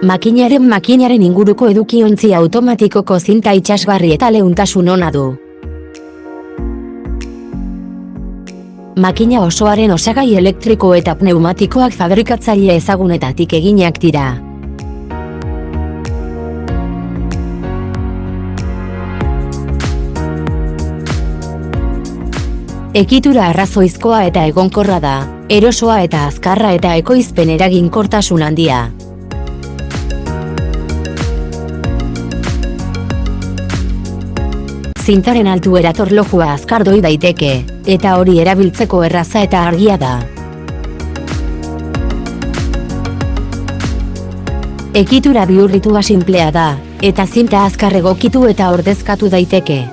Makinaren inguruko edukiontzi automatikoko zinta itsasgarri eta leuntasun ona du. Makina osoaren osagai elektriko eta pneumatikoak fabrikatzaile ezagunetatik eginak dira. Ekitura arrazoizkoa eta egonkorra da, erosoa eta azkarra eta ekoizpen eraginkortasun handia. Zintaren altuera torlojua azkar doi daiteke, eta hori erabiltzeko erraza eta argia da. Ekitura bihurritua sinplea da, eta zinta azkar egokitu eta ordezkatu daiteke.